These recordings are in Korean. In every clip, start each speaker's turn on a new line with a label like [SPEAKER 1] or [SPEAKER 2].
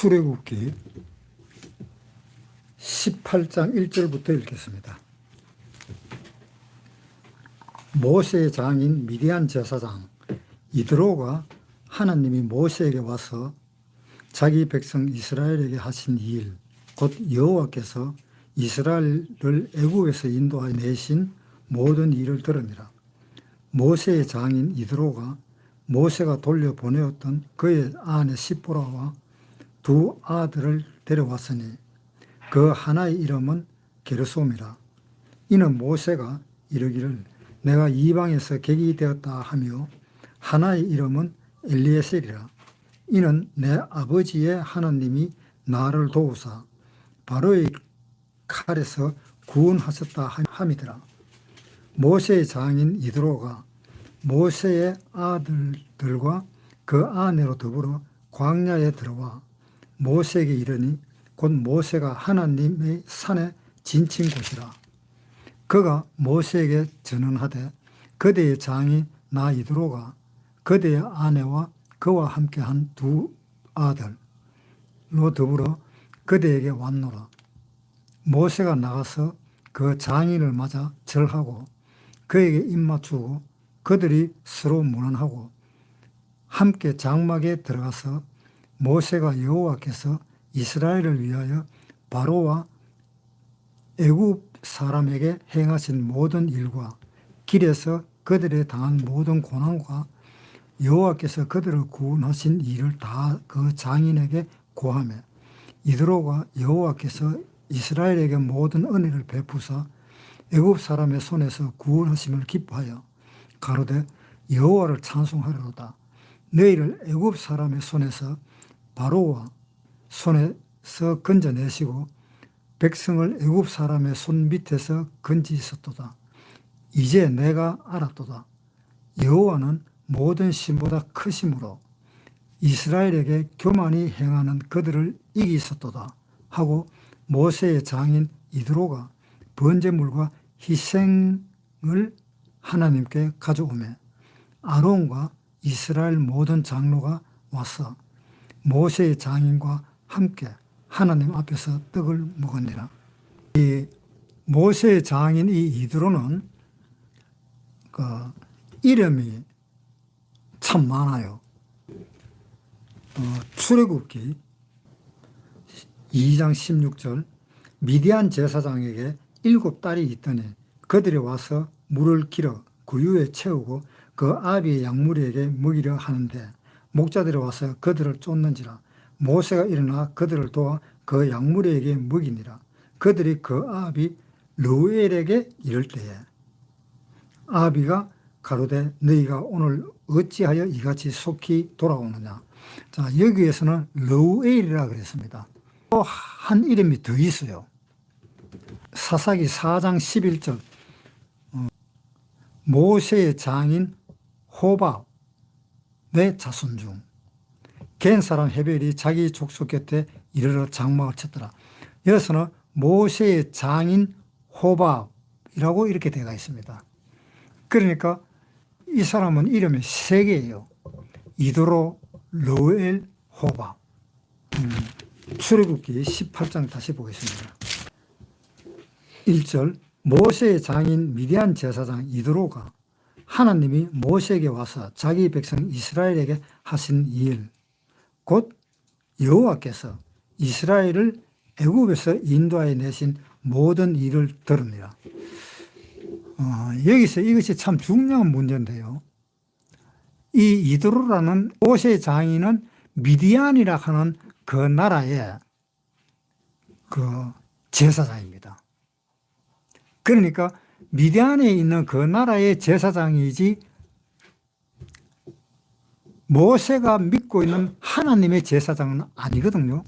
[SPEAKER 1] 출애굽기 18장 1절부터 읽겠습니다. 모세의 장인 미디안 제사장 이드로가 하나님이 모세에게 와서 자기 백성 이스라엘에게 하신 일, 곧 여호와께서 이스라엘을 애굽에서 인도하여 내신 모든 일을 들으니라. 모세의 장인 이드로가 모세가 돌려보내었던 그의 아내 시보라와 두 아들을 데려왔으니 그 하나의 이름은 게르솜이라. 이는 모세가 이르기를 내가 이방에서 객이 되었다 하며 하나의 이름은 엘리에셀이라. 이는 내 아버지의 하나님이 나를 도우사 바로의 칼에서 구원하셨다 함이더라. 모세의 장인 이드로가 모세의 아들들과 그 아내로 더불어 광야에 들어와 모세에게 이르니 곧 모세가 하나님의 산에 진친 곳이라. 그가 모세에게 전언하되 그대의 장인 나 이드로가 그대의 아내와 그와 함께한 두 아들로 더불어 그대에게 왔노라. 모세가 나가서 그 장인을 맞아 절하고 그에게 입맞추고 그들이 서로 문안하고 함께 장막에 들어가서 모세가 여호와께서 이스라엘을 위하여 바로와 애굽 사람에게 행하신 모든 일과 길에서 그들에 당한 모든 고난과 여호와께서 그들을 구원하신 일을 다 그 장인에게 고하며 이드로가 여호와께서 이스라엘에게 모든 은혜를 베푸사 애굽 사람의 손에서 구원하심을 기뻐하여 가로되 여호와를 찬송하리로다. 너희를 애굽 사람의 손에서 바로와 손에서 건져내시고 백성을 애굽 사람의 손 밑에서 건지셨도다. 이제 내가 알았도다. 여호와는 모든 신보다 크심으로 이스라엘에게 교만히 행하는 그들을 이기셨도다 하고 모세의 장인 이드로가 번제물과 희생을 하나님께 가져오매 아론과 이스라엘 모든 장로가 와서 모세의 장인과 함께 하나님 앞에서 떡을 먹었니라. 이 모세의 장인 이 이드로는 이름이 참 많아요. 출애굽기 2장 16절 미디안 제사장에게 7딸이 있더니 그들이 와서 물을 길어 구유에 채우고 그 아비의 양무리에게 먹이려 하는데 목자들이 와서 그들을 쫓는지라. 모세가 일어나 그들을 도와 그 양무리에게 먹이니라. 그들이 그 아비 르우엘에게 이를 때에 아비가 가로되 너희가 오늘 어찌하여 이같이 속히 돌아오느냐. 자, 여기에서는 르우엘이라 그랬습니다. 또 한 이름이 더 있어요. 사사기 4장 11절 모세의 장인 호밥의 자손 중 겐 사람 헤벨이 자기 족속 곁에 이르러 장막을 쳤더라. 여기서는 모세의 장인 호밥이라고 이렇게 되어 있습니다. 그러니까 이 사람은 이름이 3개예요. 이드로, 르우엘, 호밥. 출애굽기 18장 다시 보겠습니다. 1절 모세의 장인 미디안 제사장 이드로가 하나님이 모세에게 와서 자기 백성 이스라엘에게 하신 일, 곧 여호와께서 이스라엘을 애굽에서 인도하여 내신 모든 일을 들으니라. 여기서 이것이 참 중요한 문제인데요. 이 이드로라는 모세의 장인은 미디안이라 하는 그 나라의 그 제사장입니다. 그러니까 미디안에 있는 그 나라의 제사장이지 모세가 믿고 있는 하나님의 제사장은 아니거든요.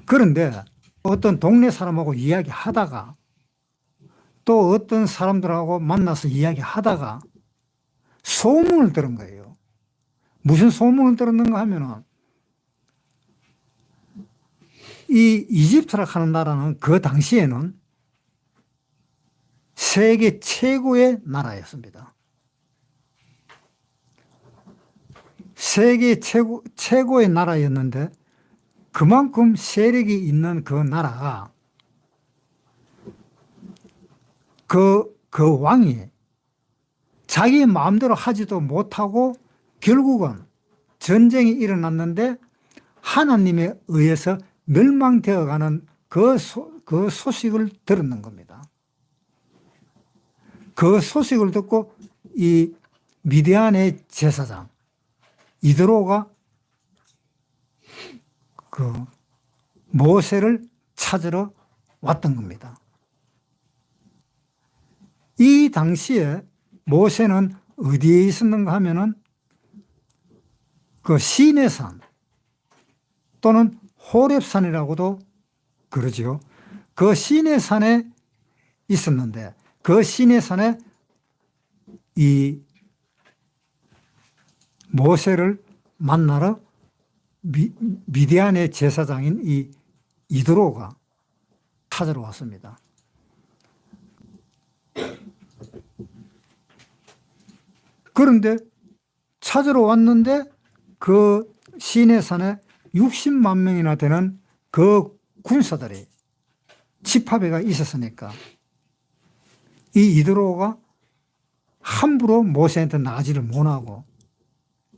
[SPEAKER 1] 그런데 어떤 동네 사람하고 이야기하다가 또 어떤 사람들하고 만나서 이야기하다가 소문을 들은 거예요. 무슨 소문을 들었는가 하면은 이 이집트라 하는 나라는 그 당시에는 세계 최고의 나라였습니다. 세계 최고의 나라였는데 그만큼 세력이 있는 그 나라가 그 왕이 자기 마음대로 하지도 못하고 결국은 전쟁이 일어났는데 하나님에 의해서 멸망되어 가는 그 소식을 들었는 겁니다. 그 소식을 듣고 이 미디안의 제사장 이드로가 그 모세를 찾으러 왔던 겁니다. 이 당시에 모세는 어디에 있었는가 하면은 그 시내산 또는 호렙산이라고도 그러죠. 그 시내산에 있었는데 그 시내산에 이 모세를 만나러 미디안의 제사장인 이 이드로가 찾으러 왔습니다. 그런데 찾으러 왔는데 그 시내산에 60만 명이나 되는 그 군사들이 집합회가 있었으니까 이 이드로가 함부로 모세한테 나가지를 못하고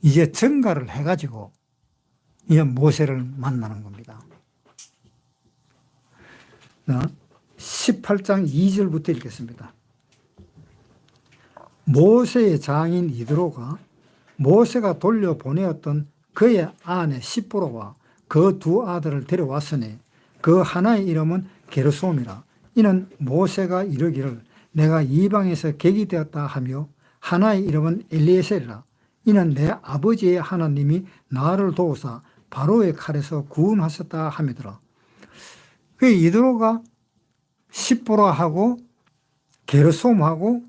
[SPEAKER 1] 이제 전가를 해가지고 이제 모세를 만나는 겁니다. 18장 2절부터 읽겠습니다. 모세의 장인 이드로가 모세가 돌려보내었던 그의 아내 시보로와 그 두 아들을 데려왔으니 그 하나의 이름은 게르솜이라. 이는 모세가 이르기를 내가 이방에서 객이 되었다 하며 하나의 이름은 엘리에셀이라. 이는 내 아버지의 하나님이 나를 도우사 바로의 칼에서 구원하셨다 하미더라. 그 이드로가 시보로하고 게르솜하고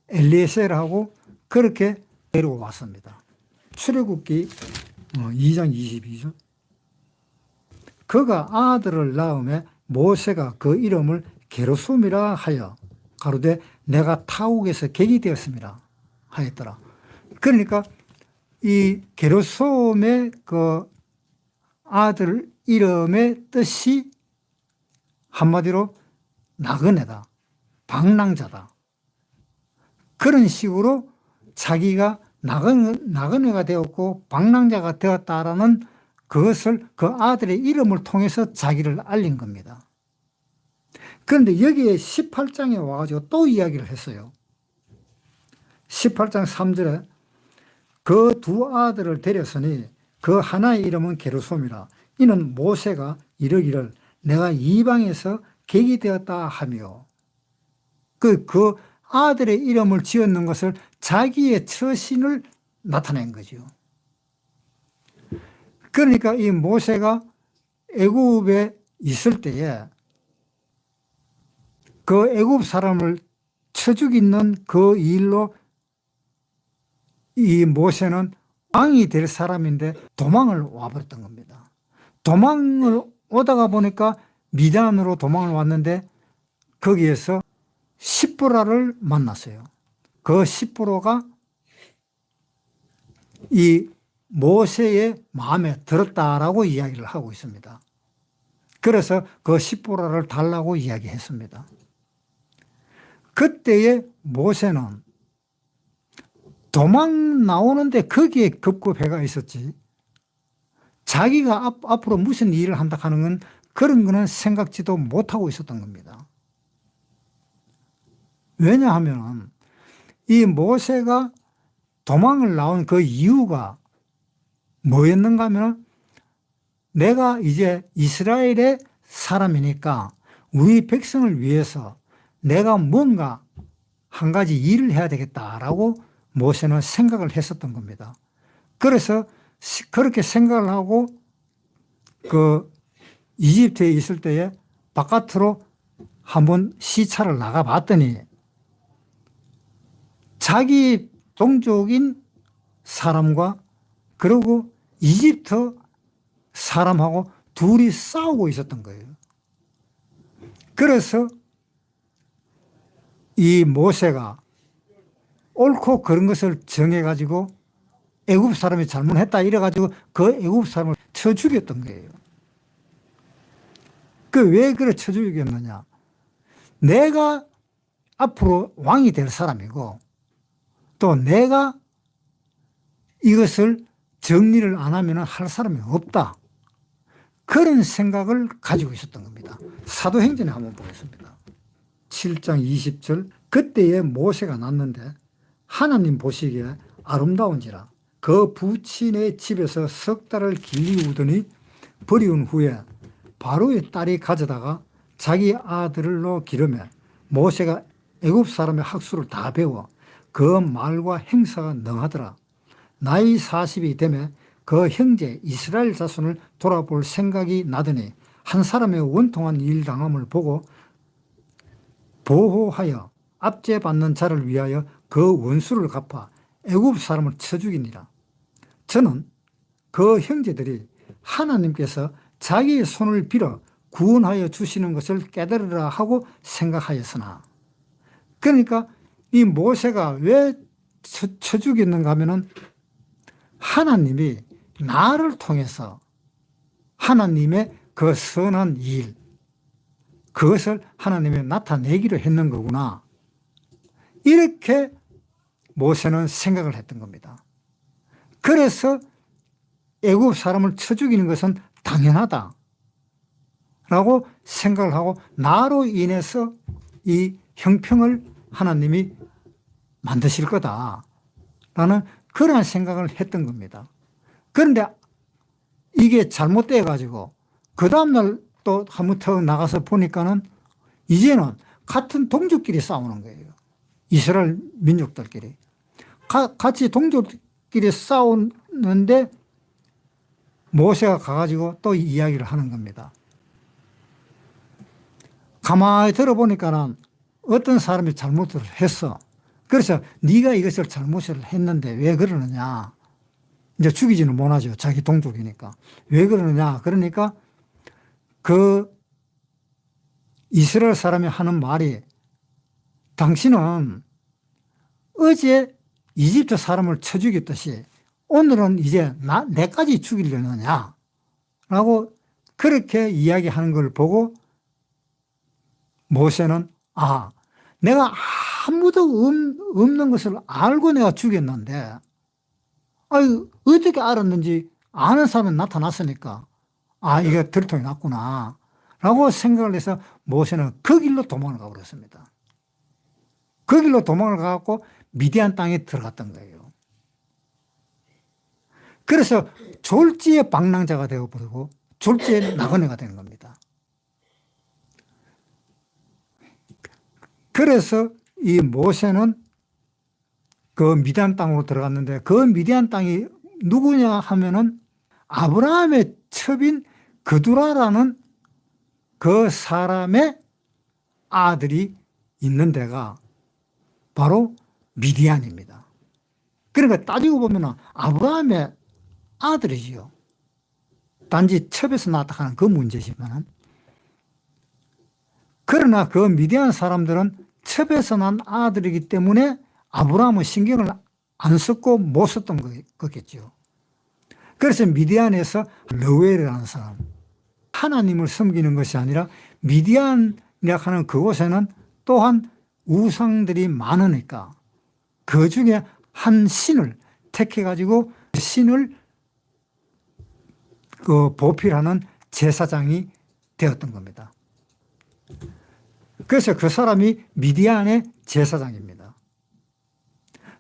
[SPEAKER 1] 엘리에셀하고 그렇게 데리고 왔습니다. 출애굽기 2장 22절. 그가 아들을 낳음에 모세가 그 이름을 게르솜이라 하여 가로되 내가 타국에서 객이 되었습니다 하였더라. 그러니까 이 게르솜의 그 아들 이름의 뜻이 한마디로 나그네다, 방랑자다. 그런 식으로 자기가 나그네가 되었고 방랑자가 되었다라는 그것을 그 아들의 이름을 통해서 자기를 알린 겁니다. 그런데 여기에 18장에 와가지고 또 이야기를 했어요. 18장 3절에 그 두 아들을 데렸으니 그 하나의 이름은 게르솜이라. 이는 모세가 이르기를 내가 이방에서 객이 되었다 하며 그 아들의 이름을 지었는 것을 자기의 처신을 나타낸 거죠. 그러니까 이 모세가 애굽에 있을 때에 그 애굽 사람을 쳐 죽이는 그 일로 이 모세는 왕이 될 사람인데 도망을 와버렸던 겁니다. 도망을 오다가 보니까 미디안으로 도망을 왔는데 거기에서 시보라를 만났어요. 그 시보라가 이 모세의 마음에 들었다라고 이야기를 하고 있습니다. 그래서 그 시보라를 달라고 이야기했습니다. 그때의 모세는 도망 나오는데 거기에 급급해가 있었지 자기가 앞으로 무슨 일을 한다 하는 건 그런 거는 생각지도 못하고 있었던 겁니다. 왜냐하면 이 모세가 도망을 나온 그 이유가 뭐였는가 하면 내가 이제 이스라엘의 사람이니까 우리 백성을 위해서 내가 뭔가 한 가지 일을 해야 되겠다라고 모세는 생각을 했었던 겁니다. 그래서 그렇게 생각을 하고 그 이집트에 있을 때에 바깥으로 한번 시차를 나가 봤더니 자기 동족인 사람과 그리고 이집트 사람하고 둘이 싸우고 있었던 거예요. 그래서 이 모세가 옳고 그런 것을 정해가지고 애굽 사람이 잘못했다 이래가지고 그 애굽 사람을 쳐 죽였던 거예요. 그 왜 그래 쳐 죽였느냐? 내가 앞으로 왕이 될 사람이고 또 내가 이것을 정리를 안 하면 할 사람이 없다. 그런 생각을 가지고 있었던 겁니다. 사도행전에 한번 보겠습니다. 7장 20절 그때에 모세가 났는데 하나님 보시기에 아름다운지라 그 부친의 집에서 석 달을 길리우더니 버리운 후에 바로의 딸이 가져다가 자기 아들로 기르매 모세가 애굽 사람의 학수를 다 배워 그 말과 행사가 능하더라. 나이 40이 되매 그 형제 이스라엘 자손을 돌아볼 생각이 나더니 한 사람의 원통한 일 당함을 보고 보호하여 압제받는 자를 위하여 그 원수를 갚아 애굽 사람을 쳐 죽이니라. 저는 그 형제들이 하나님께서 자기의 손을 빌어 구원하여 주시는 것을 깨달으라 하고 생각하였으나, 그러니까 이 모세가 왜 쳐 죽였는가 하면은 하나님이 나를 통해서 하나님의 그 선한 일, 그것을 하나님이 나타내기로 했는 거구나. 이렇게 모세는 생각을 했던 겁니다. 그래서 애굽 사람을 쳐 죽이는 것은 당연하다 라고 생각을 하고 나로 인해서 이 형평을 하나님이 만드실 거다 라는 그러한 생각을 했던 겁니다. 그런데 이게 잘못돼 가지고 그 다음날 또 한 번 더 나가서 보니까는 이제는 같은 동족끼리 싸우는 거예요. 이스라엘 민족들끼리. 같이 동족끼리 싸우는데 모세가 가가지고 또 이야기를 하는 겁니다. 가만히 들어보니까는 어떤 사람이 잘못을 했어. 그래서 네가 이것을 잘못을 했는데 왜 그러느냐. 이제 죽이지는 못하죠. 자기 동족이니까. 왜 그러느냐. 그러니까 그 이스라엘 사람이 하는 말이 당신은 어제 이집트 사람을 쳐 죽였듯이 오늘은 이제 내까지 죽이려느냐 라고 그렇게 이야기하는 걸 보고 모세는 내가 아무도 없는 것을 알고 내가 죽였는데 어떻게 알았는지 아는 사람이 나타났으니까 이게 들통이 났구나 라고 생각을 해서 모세는 그 길로 도망을 가버렸습니다. 그 길로 도망을 가고 미디안 땅에 들어갔던 거예요. 그래서 졸지의 방랑자가 되어버리고 졸지의 나그네가 되는 겁니다. 그래서 이 모세는 그 미디안 땅으로 들어갔는데 그 미디안 땅이 누구냐 하면은 아브라함의 첩인 그두라라는 그 사람의 아들이 있는 데가 바로 미디안입니다. 그러니까 따지고 보면 아브라함의 아들이지요. 단지 첩에서 나왔다 하는 그 문제지만, 그러나 그 미디안 사람들은 첩에서 난 아들이기 때문에 아브라함은 신경을 안 썼고 못 썼던 거겠죠. 그래서 미디안에서 르웨라는 사람, 하나님을 섬기는 것이 아니라 미디안이라 하는 그곳에는 또한 우상들이 많으니까 그 중에 한 신을 택해가지고 신을 보필하는 제사장이 되었던 겁니다. 그래서 그 사람이 미디안의 제사장입니다.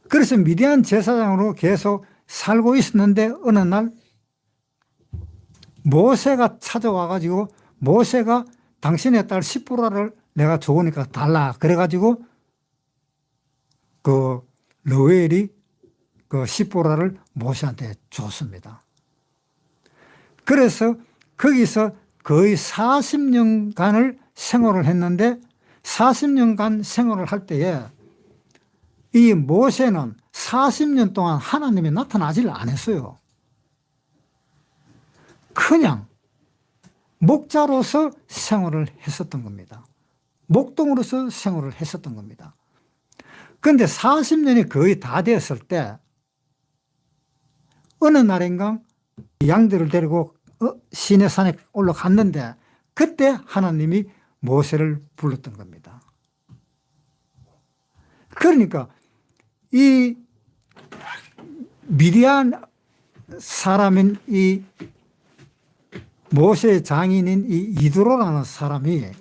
[SPEAKER 1] 그래서 미디안 제사장으로 계속 살고 있었는데 어느 날 모세가 찾아와가지고 모세가 당신의 딸 시프라를 내가 좋으니까 달라 그래가지고 그 르웨엘이 그 시프라를 모세한테 줬습니다. 그래서 거기서 거의 40년간을 생활을 했는데 40년간 생활을 할 때에 이 모세는 40년 동안 하나님이 나타나지를 않았어요. 그냥 목자로서 생활을 했었던 겁니다. 목동으로서 생활을 했었던 겁니다. 그런데 40년이 거의 다 되었을 때 어느 날인가 양들을 데리고 시내 산에 올라갔는데 그때 하나님이 모세를 불렀던 겁니다. 그러니까 이 미디안 사람인 이 모세의 장인인 이 이드로라는 사람이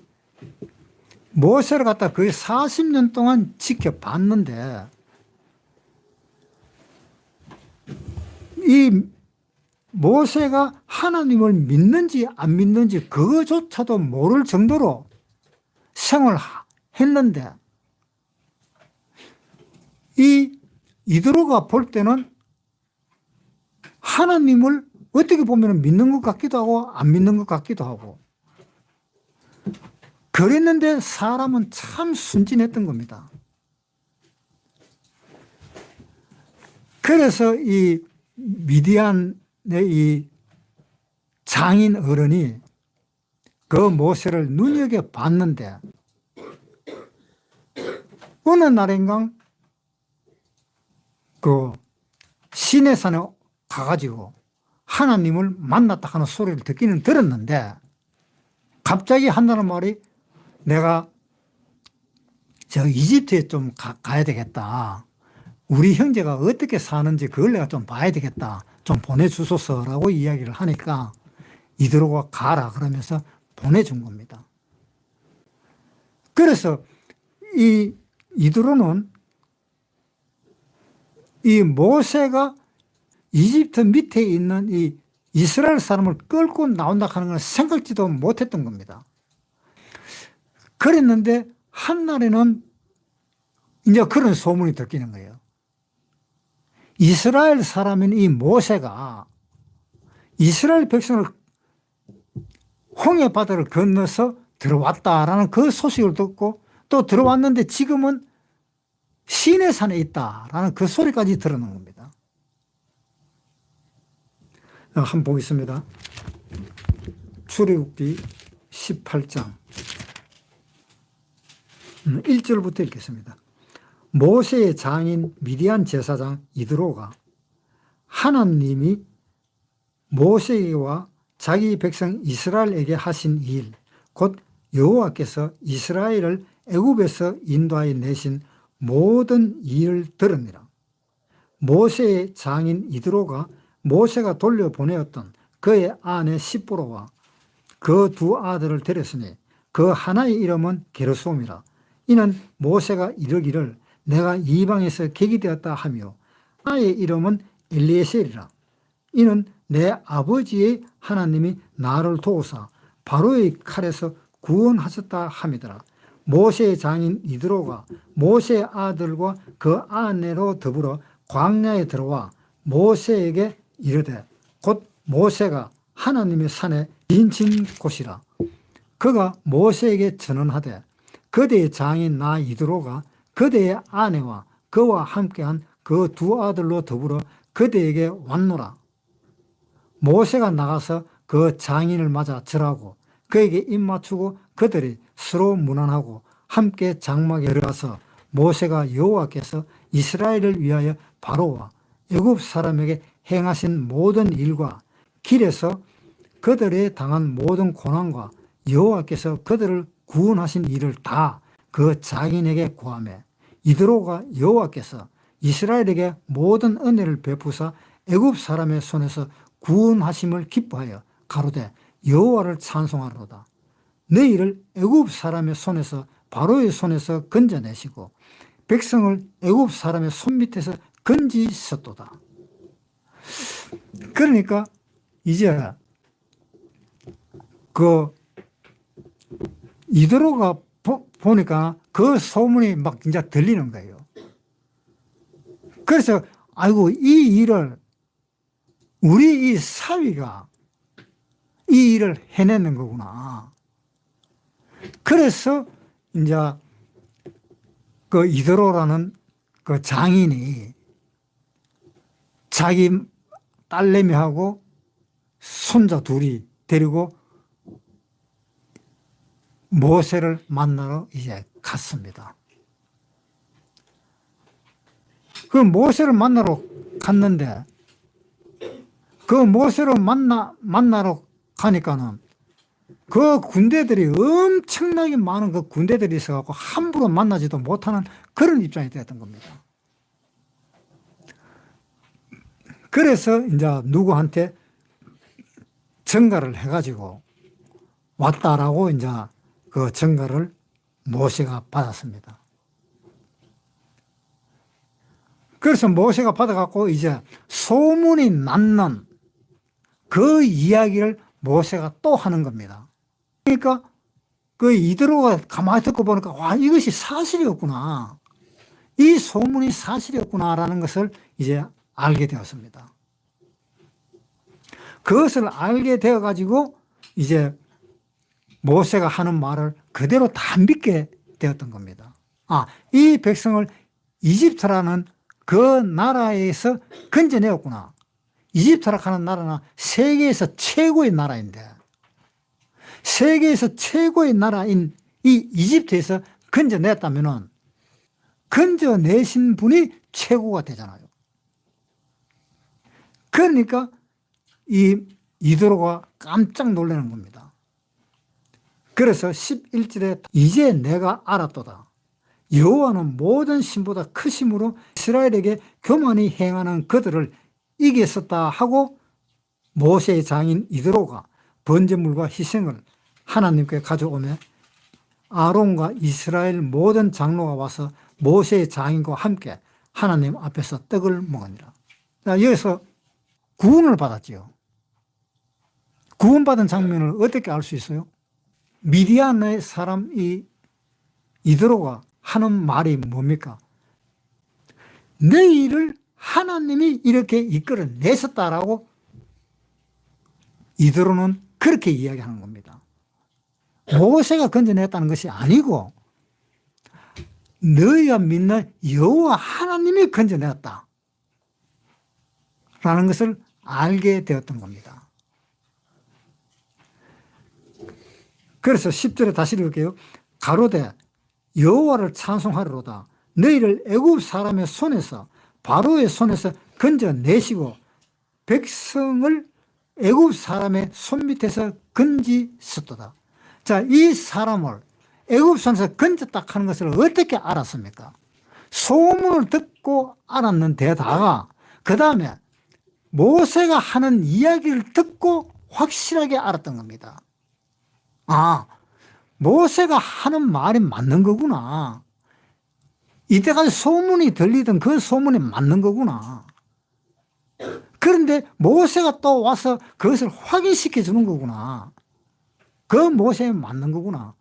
[SPEAKER 1] 모세를 갖다 거의 40년 동안 지켜봤는데 이 모세가 하나님을 믿는지 안 믿는지 그거조차도 모를 정도로 생활했는데 이 이드로가 볼 때는 하나님을 어떻게 보면 믿는 것 같기도 하고 안 믿는 것 같기도 하고 그랬는데 사람은 참 순진했던 겁니다. 그래서 이 미디안의 이 장인 어른이 그 모세를 눈여겨봤는데 어느 날인가 그 시내산에 가가지고 하나님을 만났다 하는 소리를 듣기는 들었는데 갑자기 한다는 말이 내가 저 이집트에 좀 가야 되겠다. 우리 형제가 어떻게 사는지 그걸 내가 좀 봐야 되겠다. 좀 보내주소서라고 이야기를 하니까 이드로가 가라 그러면서 보내준 겁니다. 그래서 이 이드로는 이 모세가 이집트 밑에 있는 이 이스라엘 사람을 끌고 나온다 하는 걸 생각지도 못했던 겁니다. 그랬는데 한날에는 이제 그런 소문이 듣기는 거예요. 이스라엘 사람인 이 모세가 이스라엘 백성을 홍해 바다를 건너서 들어왔다라는 그 소식을 듣고 또 들어왔는데 지금은 시내산에 있다라는 그 소리까지 들어놓은 겁니다. 한번 보겠습니다. 출애굽기 18장 1절부터 읽겠습니다. 모세의 장인 미디안 제사장 이드로가 하나님이 모세와 자기 백성 이스라엘에게 하신 일, 곧 여호와께서 이스라엘을 애굽에서 인도하여 내신 모든 일을 들으니라. 모세의 장인 이드로가 모세가 돌려보내었던 그의 아내 시보로와 그 두 아들을 데렸으니 그 하나의 이름은 게르솜이라. 이는 모세가 이르기를 내가 이방에서 객이 되었다 하며 아의 이름은 엘리에셀이라. 이는 내 아버지의 하나님이 나를 도우사 바로의 칼에서 구원하셨다 함이더라. 모세의 장인 이드로가 모세의 아들과 그 아내로 더불어 광야에 들어와 모세에게 이르되 곧 모세가 하나님의 산에 인친 곳이라. 그가 모세에게 전언하되 그대의 장인 나 이드로가 그대의 아내와 그와 함께한 그 두 아들로 더불어 그대에게 왔노라. 모세가 나가서 그 장인을 맞아 절하고 그에게 입맞추고 그들이 서로 문안하고 함께 장막에 들어가서 모세가 여호와께서 이스라엘을 위하여 바로와 애굽 사람에게 행하신 모든 일과 길에서 그들에 당한 모든 고난과 여호와께서 그들을 구원하신 일을 다 그 장인에게 고하매 이드로가 여호와께서 이스라엘에게 모든 은혜를 베푸사 애굽 사람의 손에서 구원하심을 기뻐하여 가로되 여호와를 찬송하로다. 너희를 애굽 사람의 손에서 바로의 손에서 건져내시고 백성을 애굽 사람의 손밑에서 건지셨도다. 그러니까 이제 그 이드로가 보니까 그 소문이 막 진짜 들리는 거예요. 그래서 아이고 이 일을 우리 이 사위가 이 일을 해내는 거구나. 그래서 이제 그 이드로라는 그 장인이 자기 딸내미하고 손자 둘이 데리고 모세를 만나러 이제 갔습니다. 그 모세를 만나러 갔는데 그 모세로 만나러 가니까는 그 군대들이 엄청나게 많은 그 군대들이 있어갖고 함부로 만나지도 못하는 그런 입장이 되었던 겁니다. 그래서 이제 누구한테 전가를 해가지고 왔다라고 이제 그 전가를 모세가 받았습니다. 그래서 모세가 받아갖고 이제 소문이 났는 그 이야기를 모세가 또 하는 겁니다. 그러니까 그 이드로가 가만히 듣고 보니까 와, 이것이 사실이었구나. 이 소문이 사실이었구나라는 것을 이제 알게 되었습니다. 그것을 알게 되어가지고 이제 모세가 하는 말을 그대로 다 믿게 되었던 겁니다. 아, 이 백성을 이집트라는 그 나라에서 건져내었구나. 이집트라고 하는 나라는 세계에서 최고의 나라인데 세계에서 최고의 나라인 이 이집트에서 건져냈다면은 건져내신 분이 최고가 되잖아요. 그러니까 이 이드로가 깜짝 놀라는 겁니다. 그래서 11절에 이제 내가 알았도다. 여호와는 모든 신보다 크심으로 이스라엘에게 교만히 행하는 그들을 이겼었다 하고 모세의 장인 이드로가 번제물과 희생을 하나님께 가져오며 아론과 이스라엘 모든 장로가 와서 모세의 장인과 함께 하나님 앞에서 떡을 먹으니라. 여기서 구원을 받았지요. 구원받은 장면을 어떻게 알 수 있어요? 미디안의 사람 이 이드로가 하는 말이 뭡니까? 너희를 하나님이 이렇게 이끌어내셨다라고 이드로는 그렇게 이야기하는 겁니다. 모세가 건져냈다는 것이 아니고 너희가 믿는 여호와 하나님이 건져냈다 라는 것을 알게 되었던 겁니다. 그래서 10절에 다시 읽을게요. 가로되 여호와를 찬송하리로다. 너희를 애굽 사람의 손에서 바로의 손에서 건져내시고 백성을 애굽 사람의 손밑에서 건지셨도다. 자, 이 사람을 애굽 손에서 건졌다 하는 것을 어떻게 알았습니까? 소문을 듣고 알았는데다가 그 다음에 모세가 하는 이야기를 듣고 확실하게 알았던 겁니다. 아, 모세가 하는 말이 맞는 거구나. 이때까지 소문이 들리던 그 소문이 맞는 거구나. 그런데 모세가 또 와서 그것을 확인시켜 주는 거구나. 그 모세에 맞는 거구나.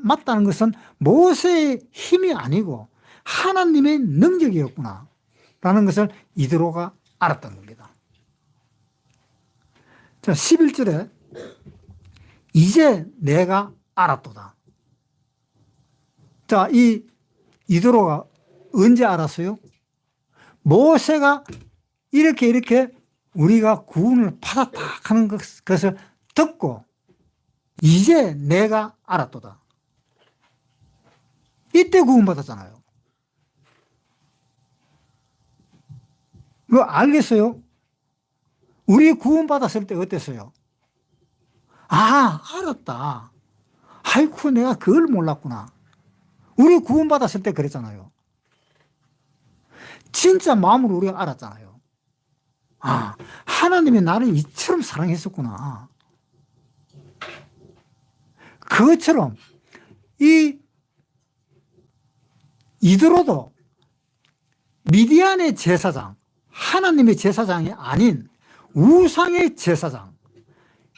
[SPEAKER 1] 맞다는 것은 모세의 힘이 아니고 하나님의 능력이었구나. 라는 것을 이드로가 알았던 겁니다. 자, 11절에 이제 내가 알았도다. 자, 이 이드로가 언제 알았어요? 모세가 이렇게 우리가 구원을 받았다 하는 것을 듣고 이제 내가 알았도다. 이때 구원받았잖아요. 그거 알겠어요? 우리 구원받았을 때 어땠어요? 아, 알았다. 아이고, 내가 그걸 몰랐구나. 우리 구원받았을 때 그랬잖아요. 진짜 마음으로 우리가 알았잖아요. 아, 하나님이 나를 이처럼 사랑했었구나. 그것처럼 이 이드로도 미디안의 제사장, 하나님의 제사장이 아닌 우상의 제사장,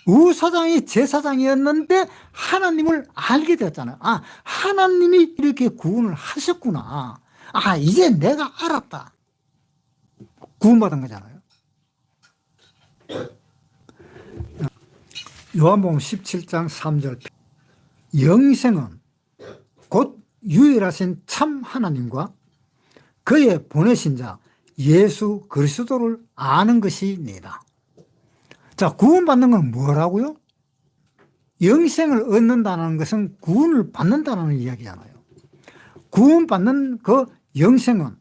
[SPEAKER 1] 우사장이 제사장이었는데 하나님을 알게 되었잖아요. 아, 하나님이 이렇게 구원을 하셨구나. 아, 이제 내가 알았다. 구원받은 거잖아요. 요한복음 17장 3절. 영생은 곧 유일하신 참 하나님과 그의 보내신 자 예수 그리스도를 아는 것이니이다. 자, 구원받는 건 뭐라고요? 영생을 얻는다는 것은 구원을 받는다는 이야기잖아요. 구원받는 그 영생은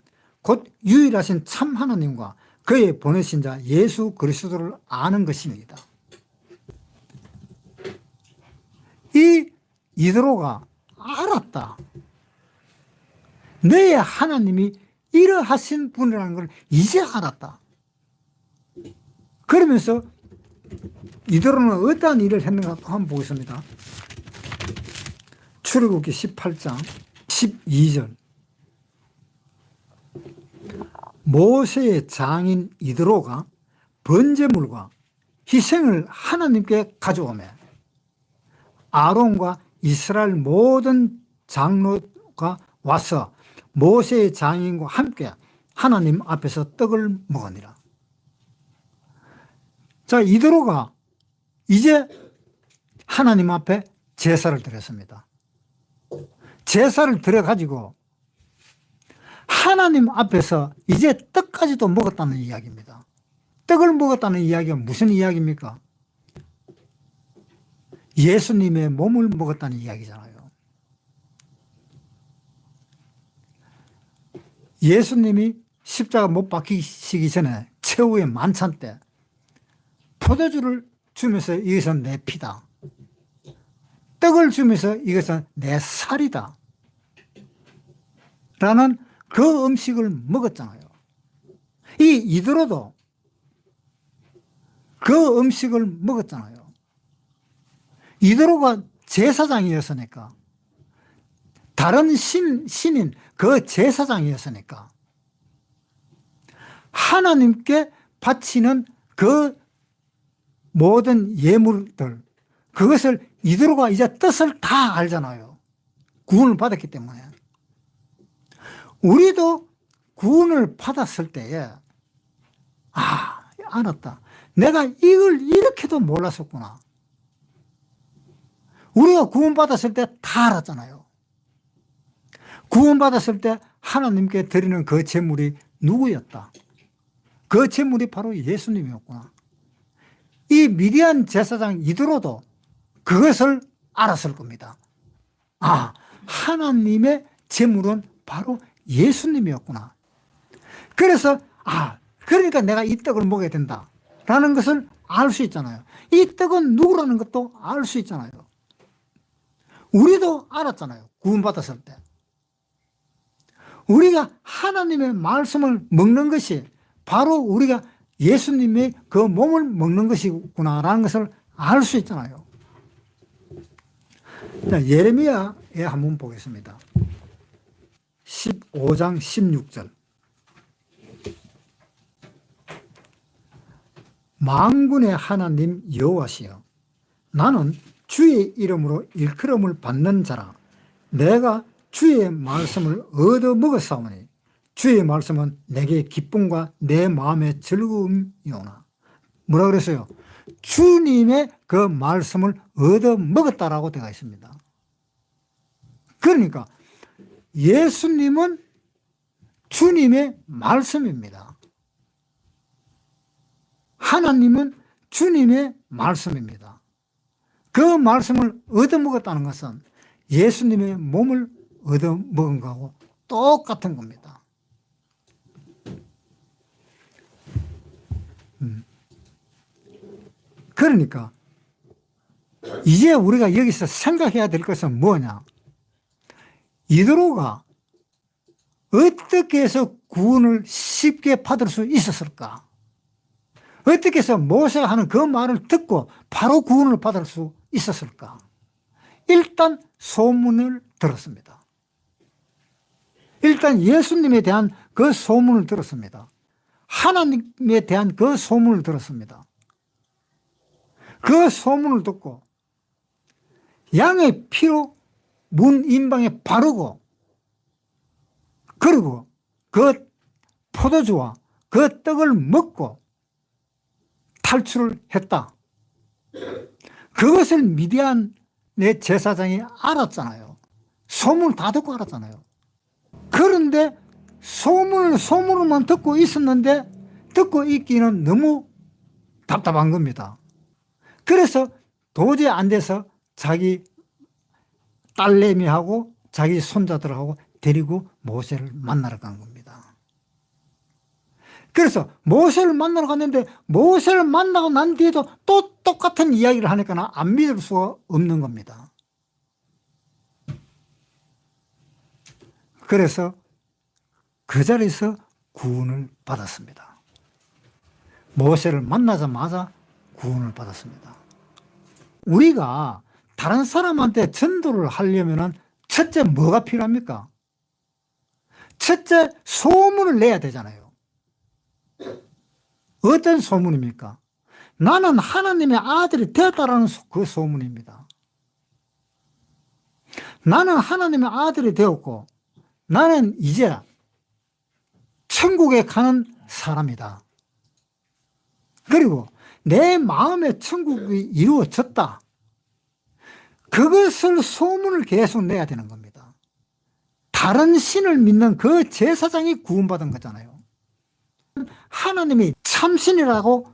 [SPEAKER 1] 곧 유일하신 참 하나님과 그의 보내신 자 예수 그리스도를 아는 것입니다. 이 이드로가 알았다. 너의 하나님이 이러하신 분이라는 걸 이제 알았다. 그러면서 이드로는 어떠한 일을 했는가 한번 보겠습니다. 출애굽기 18장 12절. 모세의 장인 이드로가 번제물과 희생을 하나님께 가져오매 아론과 이스라엘 모든 장로가 와서 모세의 장인과 함께 하나님 앞에서 떡을 먹으니라. 자, 이드로가 이제 하나님 앞에 제사를 드렸습니다. 제사를 드려가지고 하나님 앞에서 이제 떡까지도 먹었다는 이야기입니다. 떡을 먹었다는 이야기가 무슨 이야기입니까? 예수님의 몸을 먹었다는 이야기잖아요. 예수님이 십자가 못 박히시기 전에 최후의 만찬 때 포도주를 주면서 이것은 내 피다. 떡을 주면서 이것은 내 살이다. 라는 그 음식을 먹었잖아요. 이 이드로도 그 음식을 먹었잖아요. 이드로가 제사장이었으니까, 다른 신인 그 제사장이었으니까 하나님께 바치는 그 모든 예물들, 그것을 이드로가 이제 뜻을 다 알잖아요. 구원을 받았기 때문에. 우리도 구원을 받았을 때에 알았다. 내가 이걸 이렇게도 몰랐었구나. 우리가 구원받았을 때 다 알았잖아요. 구원받았을 때 하나님께 드리는 그 제물이 누구였다. 그 제물이 바로 예수님이었구나. 이 미디안 제사장 이드로도 그것을 알았을 겁니다. 하나님의 제물은 바로 예수님이었구나. 그래서 그러니까 내가 이 떡을 먹어야 된다 라는 것을 알 수 있잖아요. 이 떡은 누구라는 것도 알 수 있잖아요. 우리도 알았잖아요. 구원받았을 때. 우리가 하나님의 말씀을 먹는 것이 바로 우리가 예수님의 그 몸을 먹는 것이구나라는 것을 알 수 있잖아요. 자, 예레미야에 한번 보겠습니다. 15장 16절. 만군의 하나님 여호와시여, 나는 주의 이름으로 일컬음을 받는 자라. 내가 주의 말씀을 얻어 먹었사오니 주의 말씀은 내게 기쁨과 내 마음의 즐거움이오나. 뭐라 그랬어요? 주님의 그 말씀을 얻어 먹었다라고 되어 있습니다. 그러니까 예수님은 주님의 말씀입니다. 하나님은 주님의 말씀입니다. 그 말씀을 얻어먹었다는 것은 예수님의 몸을 얻어먹은 거하고 똑같은 겁니다. 그러니까 이제 우리가 여기서 생각해야 될 것은 뭐냐? 이드로가 어떻게 해서 구원을 쉽게 받을 수 있었을까? 어떻게 해서 모세가 하는 그 말을 듣고 바로 구원을 받을 수 있었을까? 일단 소문을 들었습니다. 일단 예수님에 대한 그 소문을 들었습니다. 하나님에 대한 그 소문을 들었습니다. 그 소문을 듣고 양의 피로 문 인방에 바르고, 그리고 그 포도주와 그 떡을 먹고 탈출을 했다. 그것을 미디안의 제사장이 알았잖아요. 소문을 다 듣고 알았잖아요. 그런데 소문으로만 듣고 있었는데 듣고 있기는 너무 답답한 겁니다. 그래서 도저히 안 돼서 자기 딸내미하고 자기 손자들하고 데리고 모세를 만나러 간 겁니다. 그래서 모세를 만나러 갔는데 모세를 만나고 난 뒤에도 또 똑같은 이야기를 하니까 안 믿을 수가 없는 겁니다. 그래서 그 자리에서 구원을 받았습니다. 모세를 만나자마자 구원을 받았습니다. 우리가 다른 사람한테 전도를 하려면 첫째 뭐가 필요합니까? 첫째 소문을 내야 되잖아요. 어떤 소문입니까? 나는 하나님의 아들이 되었다라는 그 소문입니다. 나는 하나님의 아들이 되었고 나는 이제 천국에 가는 사람이다. 그리고 내 마음의 천국이 이루어졌다. 그것을 소문을 계속 내야 되는 겁니다. 다른 신을 믿는 그 제사장이 구원받은 거잖아요. 하나님이 참신이라고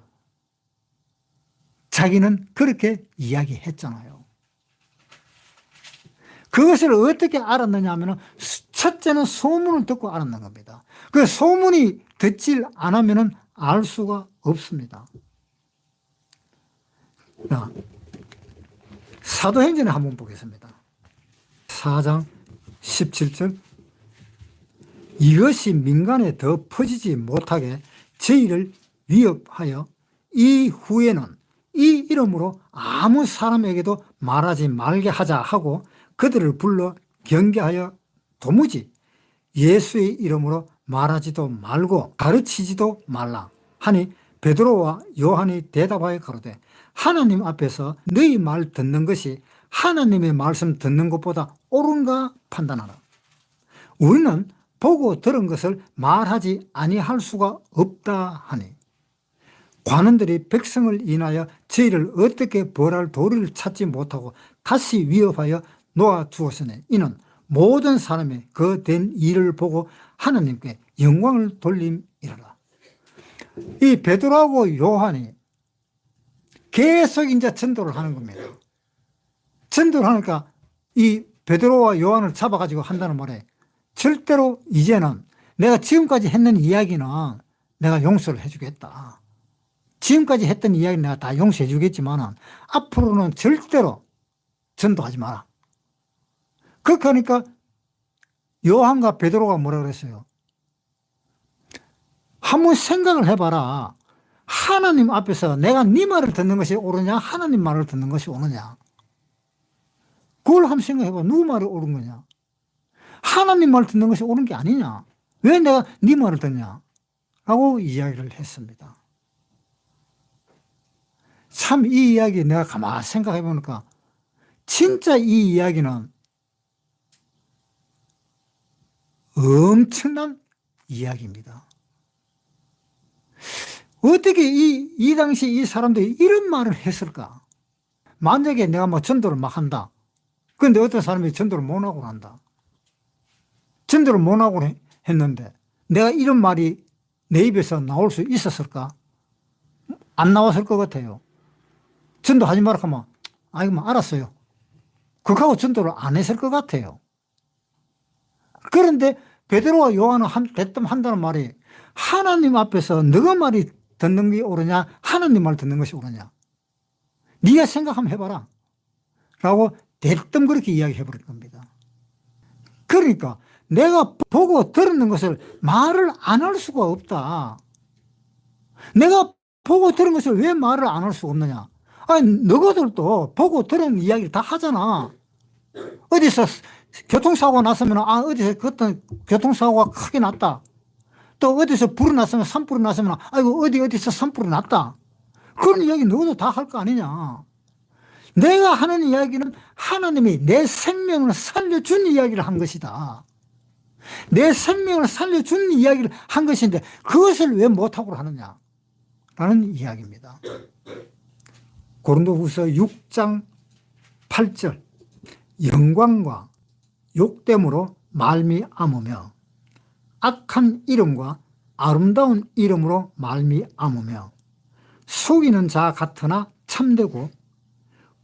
[SPEAKER 1] 자기는 그렇게 이야기했잖아요. 그것을 어떻게 알았느냐 하면 첫째는 소문을 듣고 알았는 겁니다. 그 소문이 듣질 않으면 알 수가 없습니다. 자, 사도행전에 한번 보겠습니다. 4장 17절 이것이 민간에 더 퍼지지 못하게 저희를 위협하여 이후에는 이 이름으로 아무 사람에게도 말하지 말게 하자 하고 그들을 불러 경계하여 도무지 예수의 이름으로 말하지도 말고 가르치지도 말라 하니 베드로와 요한이 대답하여 가로되 하나님 앞에서 너희 말 듣는 것이 하나님의 말씀 듣는 것보다 옳은가 판단하라. 우리는 보고 들은 것을 말하지 아니할 수가 없다 하니 관원들이 백성을 인하여 저희를 어떻게 벌할 도리를 찾지 못하고 다시 위협하여 놓아주었으니 이는 모든 사람이 그 된 일을 보고 하나님께 영광을 돌림이라. 이 베드로하고 요한이 계속 이제 전도를 하는 겁니다. 전도를 하니까 이 베드로와 요한을 잡아가지고 한다는 말에 절대로 이제는 내가 지금까지 했는 이야기는 내가 용서를 해주겠다. 지금까지 했던 이야기는 내가 다 용서해 주겠지만 앞으로는 절대로 전도하지 마라. 그렇게 하니까 요한과 베드로가 뭐라 그랬어요? 한번 생각을 해봐라. 하나님 앞에서 내가 네 말을 듣는 것이 옳으냐 하나님 말을 듣는 것이 옳으냐. 그걸 한번 생각해봐. 누구 말이 옳은 거냐. 하나님 말을 듣는 것이 옳은 게 아니냐. 왜 내가 네 말을 듣냐 라고 이야기를 했습니다. 참 이 이야기 내가 가만히 생각해 보니까 진짜 이 이야기는 엄청난 이야기입니다. 어떻게 이 당시 이 사람들이 이런 말을 했을까? 만약에 내가 뭐 전도를 막 한다. 그런데 어떤 사람이 전도를 못 하고 한다. 전도를 못 하고 했는데 내가 이런 말이 내 입에서 나올 수 있었을까? 안 나왔을 것 같아요. 전도하지 말라 하면 아이고 뭐 알았어요. 그거하고 전도를 안 했을 것 같아요. 그런데 베드로와 요한은 대뜸 한다는 말이 하나님 앞에서 너가 말이 듣는 게 옳으냐 하나님 말 듣는 것이 옳으냐 네가 생각 한번 해봐라 라고 대뜸 그렇게 이야기해버린 겁니다. 그러니까 내가 보고 들었는 것을 말을 안 할 수가 없다. 내가 보고 들은 것을 왜 말을 안 할 수가 없느냐. 아니 너희들도 보고 들은 이야기를 다 하잖아. 어디서 교통사고가 났으면 어디서 어떤 교통사고가 크게 났다. 또 어디서 불이 났으면 산불이 났으면 아이고 어디서 산불이 났다. 그런 이야기 너희도 다 할 거 아니냐. 내가 하는 이야기는 하나님이 내 생명을 살려준 이야기를 한 것이다. 내 생명을 살려준 이야기를 한 것인데 그것을 왜 못하고 하느냐 라는 이야기입니다. 고린도후서 6장 8절 영광과 욕됨으로 말미암으며 악한 이름과 아름다운 이름으로 말미암으며 속이는 자 같으나 참되고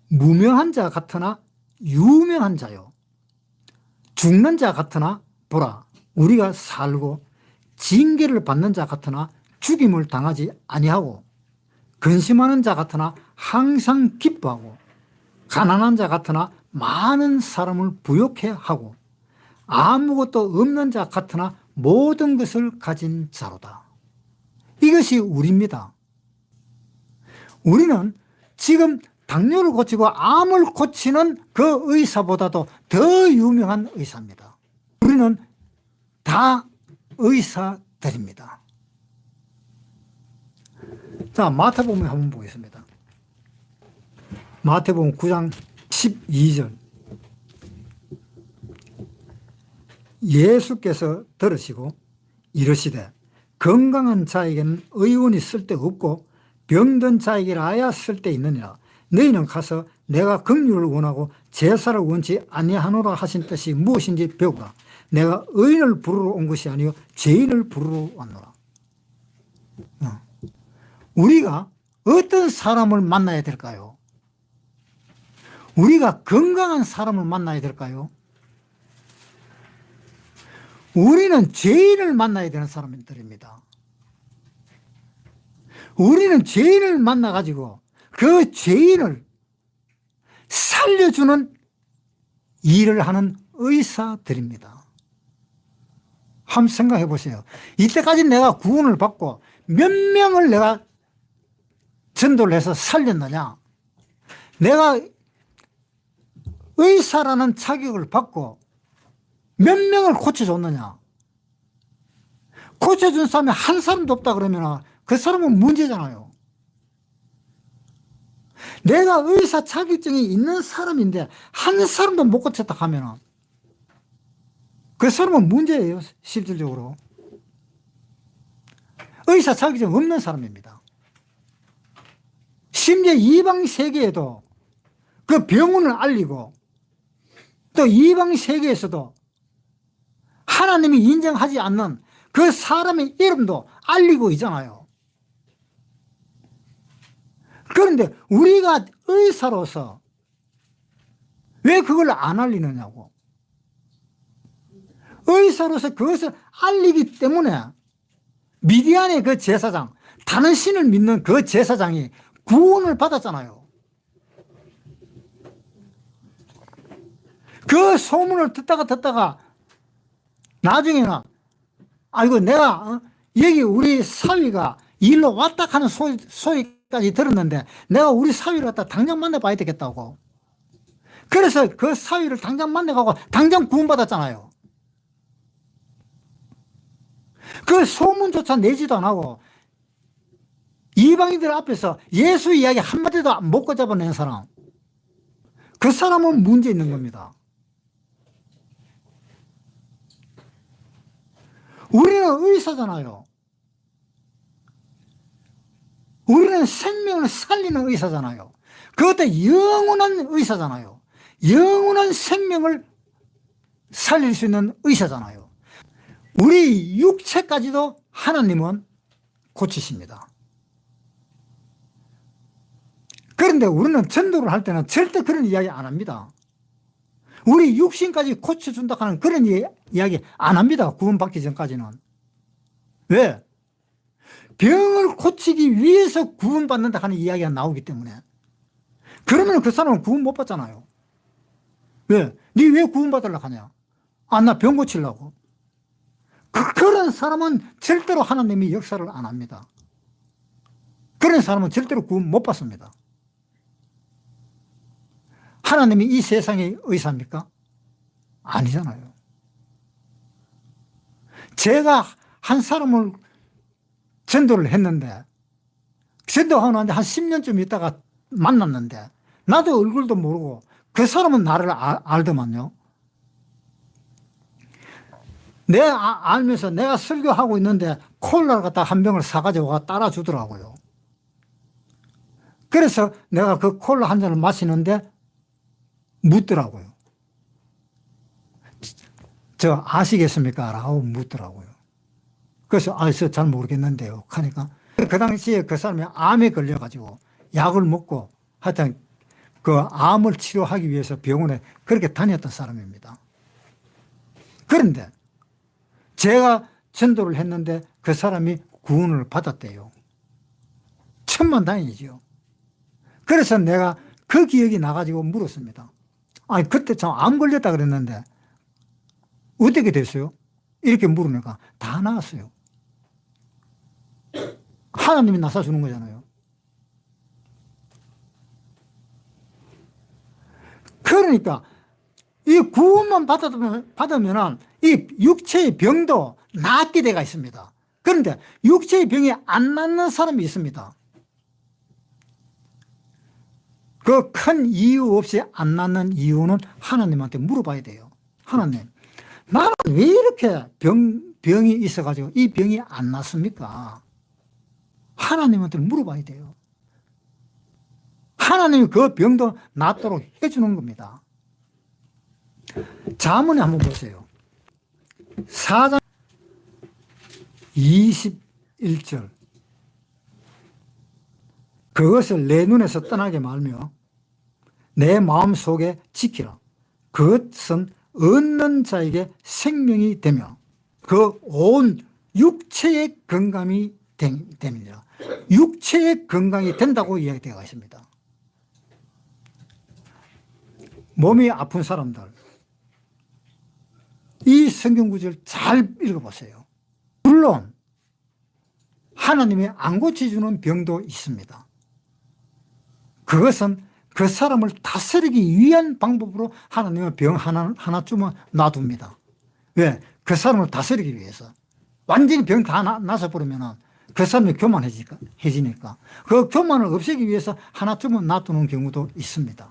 [SPEAKER 1] 무명한 자 같으나 유명한 자요 죽는 자 같으나 보라 우리가 살고 징계를 받는 자 같으나 죽임을 당하지 아니하고 근심하는 자 같으나 항상 기뻐하고 가난한 자 같으나 많은 사람을 부욕해 하고 아무것도 없는 자 같으나 모든 것을 가진 자로다. 이것이 우리입니다. 우리는 지금 당뇨를 고치고 암을 고치는 그 의사보다도 더 유명한 의사입니다. 우리는 다 의사들입니다. 자, 마태복음 한번 보겠습니다. 마태복음 9장 12절. 예수께서 들으시고 이르시되 건강한 자에게는 의원이 쓸데없고 병든 자에게라야 쓸데있느니라. 너희는 가서 내가 긍휼을 원하고 제사를 원치 아니하노라 하신 뜻이 무엇인지 배우라. 내가 의인을 부르러 온 것이 아니요 죄인을 부르러 왔노라. 우리가 어떤 사람을 만나야 될까요? 우리가 건강한 사람을 만나야 될까요? 우리는 죄인을 만나야 되는 사람들입니다. 우리는 죄인을 만나가지고 그 죄인을 살려주는 일을 하는 의사들입니다. 한번 생각해 보세요. 이때까지 내가 구원을 받고 몇 명을 내가 전도를 해서 살렸느냐? 내가 의사라는 자격을 받고 몇 명을 고쳐줬느냐? 고쳐준 사람이 한 사람도 없다 그러면 그 사람은 문제잖아요. 내가 의사 자격증이 있는 사람인데 한 사람도 못 고쳤다 하면 그 사람은 문제예요. 실질적으로. 의사 자격증 없는 사람입니다. 심지어 이방 세계에도 그 병원을 알리고 또 이방 세계에서도 하나님이 인정하지 않는 그 사람의 이름도 알리고 있잖아요. 그런데 우리가 의사로서 왜 그걸 안 알리느냐고. 의사로서 그것을 알리기 때문에 미디안의 그 제사장, 다른 신을 믿는 그 제사장이 구원을 받았잖아요. 그 소문을 듣다가 나중에는 아이고 내가 여기 우리 사위가 일로 왔다 하는 소리까지 들었는데 내가 우리 사위를 갖다 당장 만나봐야 되겠다고. 그래서 그 사위를 당장 만나가고 당장 구원받았잖아요. 그 소문조차 내지도 안 하고 이방인들 앞에서 예수 이야기 한마디도 못 꺼잡아낸 사람, 그 사람은 문제 있는 겁니다. 우리는 의사잖아요. 우리는 생명을 살리는 의사잖아요. 그것도 영원한 의사잖아요. 영원한 생명을 살릴 수 있는 의사잖아요. 우리 육체까지도 하나님은 고치십니다. 그런데 우리는 전도를 할 때는 절대 그런 이야기 안 합니다. 우리 육신까지 고쳐준다 하는 그런 이야기 안 합니다. 구원받기 전까지는. 왜? 병을 고치기 위해서 구원받는다 하는 이야기가 나오기 때문에. 그러면 그 사람은 구원 못 받잖아요. 왜? 니 왜 구원받으려고 하냐? 아, 나 병 고치려고. 그런 사람은 절대로 하나님이 역사를 안 합니다. 그런 사람은 절대로 구원 못 받습니다. 하나님이 이 세상의 의사입니까? 아니잖아요. 제가 한 사람을 전도를 했는데, 전도하고 나는데 한 10년쯤 있다가 만났는데, 나도 얼굴도 모르고 그 사람은 나를 알더만요. 내가 알면서 내가 설교하고 있는데 콜라를 갖다 한 병을 사가지고 와 따라주더라고요. 그래서 내가 그 콜라 한 잔을 마시는데 묻더라고요. 저 아시겠습니까? 라고 묻더라고요. 그래서 저 잘 모르겠는데요. 하니까 그 당시에 그 사람이 암에 걸려가지고 약을 먹고 하여튼 그 암을 치료하기 위해서 병원에 그렇게 다녔던 사람입니다. 그런데 제가 전도를 했는데 그 사람이 구원을 받았대요. 천만다행이죠. 그래서 내가 그 기억이 나가지고 물었습니다. 아니, 그때 참 암 걸렸다 그랬는데 어떻게 됐어요? 이렇게 물으니까 다 나았어요. 하나님이 나서주는 거잖아요. 그러니까 이 구원만 받으면 이 육체의 병도 낫게 돼가 있습니다. 그런데 육체의 병이 안 낫는 사람이 있습니다. 그 큰 이유 없이 안 낫는 이유는 하나님한테 물어봐야 돼요. 하나님, 나는 왜 이렇게 병이 있어가지고 이 병이 안 낫습니까? 하나님한테 물어봐야 돼요. 하나님이 그 병도 낫도록 해주는 겁니다. 잠언에 한번 보세요. 4장 21절. 그것을 내 눈에서 떠나게 말며 내 마음 속에 지키라. 그것은 얻는 자에게 생명이 되며 그 온 육체의 건강이 됩니다. 육체의 건강이 된다고 이야기되어 있습니다. 몸이 아픈 사람들, 이 성경 구절 잘 읽어보세요. 물론 하나님이 안 고쳐주는 병도 있습니다. 그것은 그 사람을 다스리기 위한 방법으로 하나님은 병 하나쯤은 놔둡니다. 왜? 그 사람을 다스리기 위해서. 완전히 병 다 나서 버리면 그 사람이 교만해지니까. 그 교만을 없애기 위해서 하나쯤은 놔두는 경우도 있습니다.